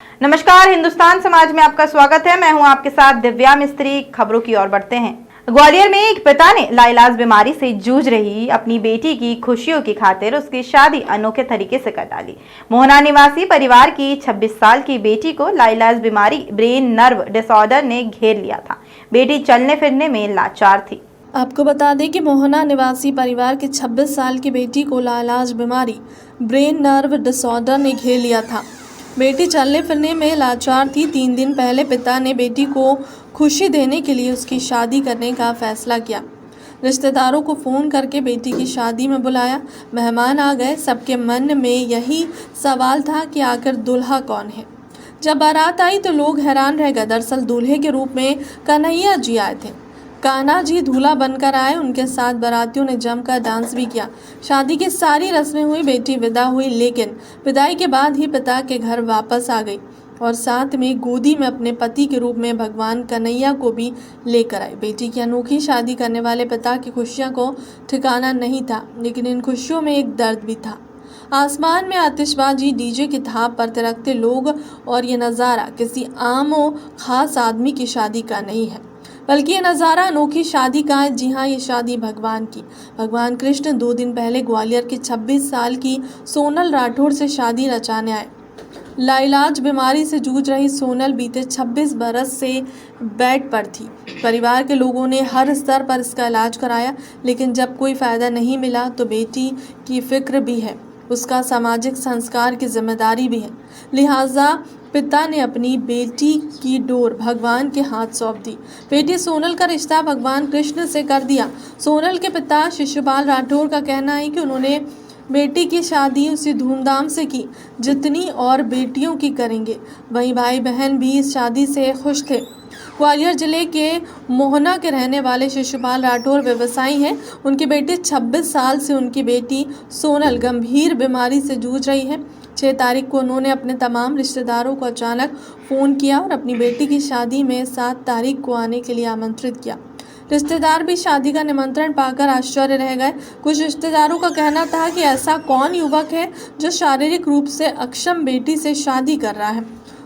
नमस्कार, हिंदुस्तान समाज में आपका स्वागत है। मैं हूं आपके साथ दिव्या मिस्त्री। खबरों की ओर बढ़ते हैं। ग्वालियर में एक पिता ने लाइलाज बीमारी से जूझ रही अपनी बेटी की खुशियों की खातिर उसकी शादी अनोखे तरीके से कर डाली। मोहना निवासी परिवार की 26 साल की बेटी को लाइलाज बीमारी ब्रेन नर्व डिसऑर्डर ने घेर लिया था। बेटी चलने फिरने में लाचार थी। आपको बता दें कि मोहना निवासी परिवार की 26 साल की बेटी को लाइलाज बीमारी ब्रेन नर्व डिसऑर्डर ने घेर लिया था। बेटी चलने फिरने में लाचार थी। 3 दिन पहले पिता ने बेटी को खुशी देने के लिए उसकी शादी करने का फैसला किया। रिश्तेदारों को फ़ोन करके बेटी की शादी में बुलाया। मेहमान आ गए। सबके मन में यही सवाल था कि आखिर दूल्हा कौन है। जब बारात आई तो लोग हैरान रह गए। दरअसल दूल्हे के रूप में कन्हैया जी आए थे। कान्हा जी दूल्हा बनकर आए। उनके साथ बारातियों ने जमकर डांस भी किया। शादी की सारी रस्में हुई, बेटी विदा हुई, लेकिन विदाई के बाद ही पिता के घर वापस आ गई और साथ में गोदी में अपने पति के रूप में भगवान कन्हैया को भी लेकर आई। बेटी की अनोखी शादी करने वाले पिता की खुशियों को ठिकाना नहीं था, लेकिन इन खुशियों में एक दर्द भी था। आसमान में आतिशबाजी, डीजे की थाप पर थिरकते लोग और ये नज़ारा किसी आम और ख़ास आदमी की शादी का नहीं है, बल्कि ये नज़ारा अनोखी शादी का है। जी हाँ, ये शादी भगवान की। भगवान कृष्ण 2 दिन पहले ग्वालियर की 26 साल की सोनल राठौर से शादी रचाने आए। लाइलाज बीमारी से जूझ रही सोनल बीते 26 बरस से बेड पर थी। परिवार के लोगों ने हर स्तर पर इसका इलाज कराया, लेकिन जब कोई फ़ायदा नहीं मिला तो बेटी की फिक्र भी है, उसका सामाजिक संस्कार की जिम्मेदारी भी है। लिहाजा पिता ने अपनी बेटी की डोर भगवान के हाथ सौंप दी। बेटी सोनल का रिश्ता भगवान कृष्ण से कर दिया। सोनल के पिता शिशुपाल राठौर का कहना है कि उन्होंने बेटी की शादी उसी धूमधाम से की जितनी और बेटियों की करेंगे। वहीं भाई बहन भी इस शादी से खुश थे। ग्वालियर जिले के मोहना के रहने वाले शिशुपाल राठौर व्यवसायी हैं। उनकी बेटी 26 साल से उनकी बेटी सोनल गंभीर बीमारी से जूझ रही है। 6 तारीख को उन्होंने अपने तमाम रिश्तेदारों को अचानक फ़ोन किया और अपनी बेटी की शादी में 7 तारीख को आने के लिए आमंत्रित किया। रिश्तेदार भी शादी का निमंत्रण पाकर आश्चर्य रह गए। कुछ रिश्तेदारों का कहना था कि ऐसा कौन युवक है जो शारीरिक रूप से अक्षम बेटी से शादी कर रहा है।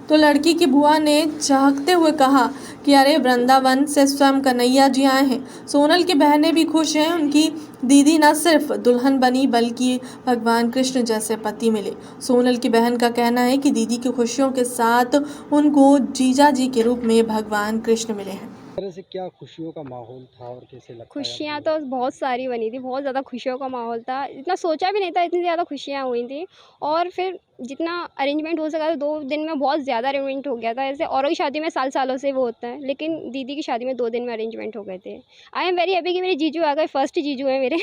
तो लड़की की बुआ ने चहकते हुए कहा कि अरे, वृंदावन से स्वयं कन्हैया जी आए हैं। सोनल की बहनें भी खुश हैं। उनकी दीदी न सिर्फ दुल्हन बनी बल्कि भगवान कृष्ण जैसे पति मिले। सोनल की बहन का कहना है कि दीदी की खुशियों के साथ उनको जीजा जी के रूप में भगवान कृष्ण मिले हैं। तरह से क्या खुशियों का माहौल था और कैसे लगता है खुशियाँ आपको? तो बहुत सारी बनी थी, बहुत ज़्यादा खुशियों का माहौल था। इतना सोचा भी नहीं था, इतनी ज़्यादा खुशियाँ हुई थी। और फिर जितना अरेंजमेंट हो सका था 2 दिन में बहुत ज़्यादा अरेंजमेंट हो गया था। ऐसे औरों की शादी में साल-सालों से वो होता है, लेकिन दीदी की शादी में 2 दिन में अरेंजमेंट हो गए थे। आई एम वेरी हैप्पी कि मेरे जीजू आ गए, फर्स्ट जीजू हैं मेरे।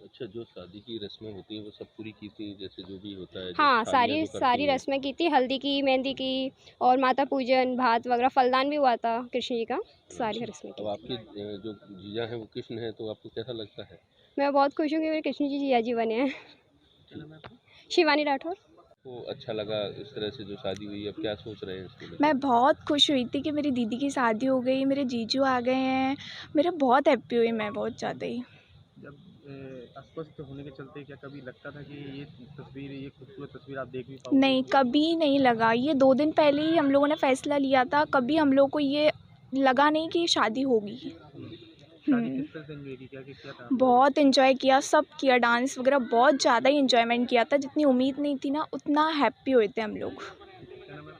अच्छा, जो शादी की रस्में होती हैं वो सब पूरी की थी, जैसे जो भी होता है, हाँ, जैसे थालियाँ जो करती सारी हैं। रस्में की थी, हल्दी की, मेहंदी की और माता पूजन, भात वगैरह, फलदान भी हुआ था कृष्ण जी का, सारी अच्छा, रस्में अब की आपके थी। जो जीजा हैं वो कृष्ण हैं, तो आपको कैसा लगता है? मैं बहुत खुश हूँ कि मेरे कृष्ण जी जीजा जी बने हैं। शिवानी राठौर। तो अच्छा लगा इस तरह से जो शादी हुई, अब क्या सोच रहे हैं इसको लेकर? मैं बहुत खुश हुई थी कि मेरी दीदी की शादी हो गई, मेरे जीजू आ गए हैं। मेरा बहुत हैप्पी हुई मैं, बहुत ज़्यादा ही। जब अस्वस्थ होने के चलते क्या कभी लगता था कि ये तस्वीर, ये खूबसूरत तस्वीर आप देख भी पाओगे? नहीं, कभी नहीं लगा। ये 2 दिन पहले ही हम लोगों ने फ़ैसला लिया था, कभी हम लोग को ये लगा नहीं कि शादी होगी। शादी किस तरह से एंजॉय की? क्या क्या था? बहुत एन्जॉय किया, सब किया, डांस वगैरह बहुत ज़्यादा ही एन्जॉयमेंट किया था। जितनी उम्मीद नहीं थी ना, उतना हैप्पी हुए थे हम लोग। क्या नाम है?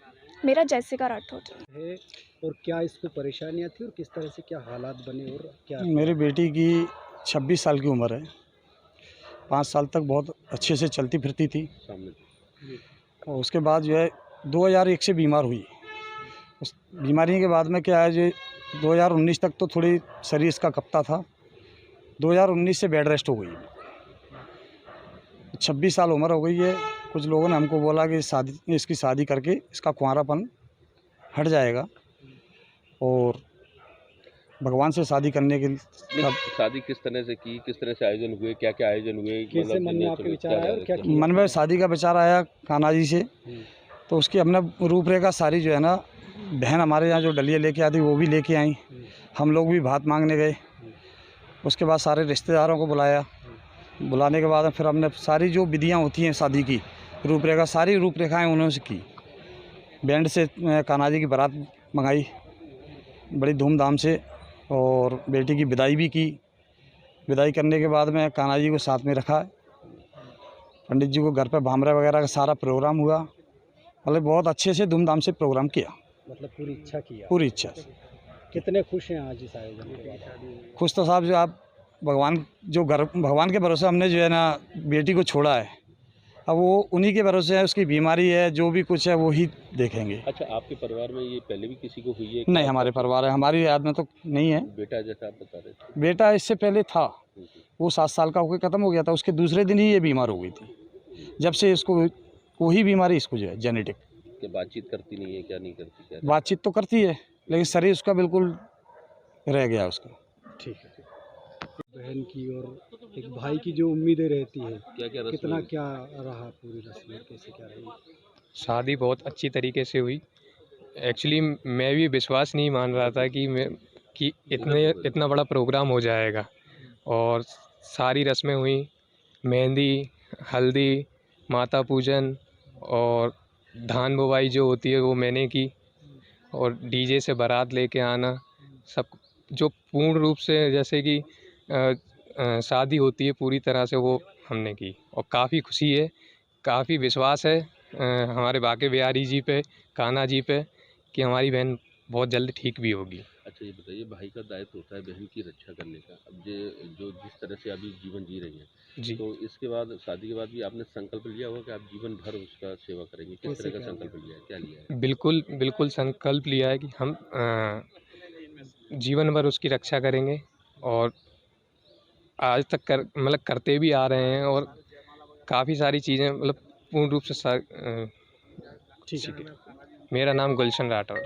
मेरा जैसिका राठौर। है और क्या इसको परेशानियां थी और किस तरह से क्या हालात बने और क्या? मेरी बेटी की 26 साल की उम्र है। 5 साल तक बहुत अच्छे से चलती फिरती थी सामने और उसके बाद जो है 2001 से बीमार हुई। उस बीमारी के बाद में क्या है, जो 2019 तक तो थोड़ी शरीर इसका कपता था। 2019 से बेड रेस्ट हो गई। 26 साल उम्र हो गई है। कुछ लोगों ने हमको बोला कि इसकी शादी करके इसका कुंवारापन हट जाएगा और भगवान से शादी करने के नहीं, शादी किस तरह से की, किस तरह से आयोजन हुए, क्या क्या आयोजन हुए, कैसे मन में आपके विचार आया और क्या किया? मन में शादी का विचार आया कान्हा जी से। तो उसकी हमने रूपरेखा सारी जो है ना, बहन हमारे यहाँ जो डलिया लेके आती वो भी लेके आई। हम लोग भी भात मांगने गए। उसके बाद सारे रिश्तेदारों को बुलाया। बुलाने के बाद फिर हमने सारी जो विधियाँ होती हैं शादी की, रूपरेखा सारी रूपरेखाएं उन्होंने की। बैंड से कान्हा जी की बारात मंगाई बड़ी धूमधाम से और बेटी की विदाई भी की। विदाई करने के बाद में कान्हा जी को साथ में रखा, पंडित जी को घर पर भामरा वगैरह का सारा प्रोग्राम हुआ। मतलब बहुत अच्छे से धूमधाम से प्रोग्राम किया, मतलब पूरी इच्छा किया। पूरी इच्छा से। कितने खुश हैं आज इस आयोजन के बाद? खुश तो साहब जो आप भगवान के भरोसे हमने जो है ना बेटी को छोड़ा है, अब वो उन्हीं के भरोसे है। उसकी बीमारी है, जो भी कुछ है वो ही देखेंगे। अच्छा, आपके परिवार में ये पहले भी किसी को हुई है? नहीं, हमारे परिवार है, हमारी याद में तो नहीं है। बेटा जैसा आप बता रहे थे, बेटा इससे पहले था, वो 7 साल का होकर ख़त्म हो गया था। उसके दूसरे दिन ही ये बीमार हो गई थी। जब से इसको वही बीमारी इसको जो है जेनेटिक। कि बातचीत करती नहीं है, क्या नहीं करती? क्या बातचीत तो करती है लेकिन शरीर उसका बिल्कुल रह गया उसका। ठीक है। बहन की और एक भाई की जो उम्मीदें रहती है, क्या क्या कितना क्या रहा पूरी रस्म, कैसे क्या रही? शादी बहुत अच्छी तरीके से हुई। एक्चुअली मैं भी विश्वास नहीं मान रहा था कि इतना बड़ा प्रोग्राम हो जाएगा। और सारी रस्में हुई, मेहंदी, हल्दी, माता पूजन और धान बुवाई जो होती है वो मैंने की, और डीजे से बारात लेके आना, सब जो पूर्ण रूप से जैसे कि शादी होती है पूरी तरह से वो हमने की। और काफ़ी खुशी है, काफ़ी विश्वास है हमारे बाके बिहारी जी पे, कान्हा जी पे, कि हमारी बहन बहुत जल्द ठीक भी होगी। अच्छा, ये बताइए, भाई का दायित्व होता है बहन की रक्षा करने का। अब जो जिस तरह से अभी जीवन जी रही हैं जी, तो इसके बाद, शादी के बाद भी आपने संकल्प लिया होगा कि आप जीवन भर उसका सेवा करेंगे। किस तरह का संकल्प लिया है, क्या लिया है? बिल्कुल संकल्प लिया है कि हम जीवन भर उसकी रक्षा करेंगे। और आज तक करते भी आ रहे हैं, और काफ़ी सारी चीज़ें पूर्ण रूप से ठीक है। मेरा नाम गुलशन राठौर।